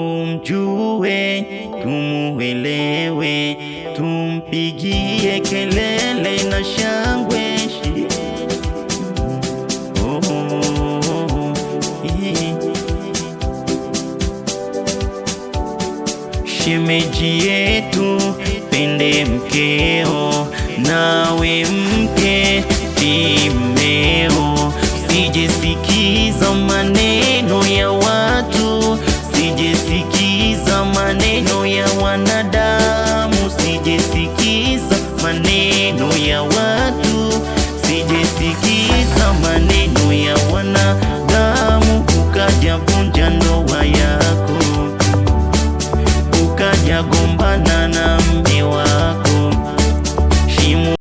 Tumjue, tumuelewe, tumpigie kelele na shangwe. Shemeji yetu, pende mkeo, nawe mke timeo. Sijesikiza maneno ya watu, sijesikiza maneno ya wanadamu, sijesikiza maneno ya watu.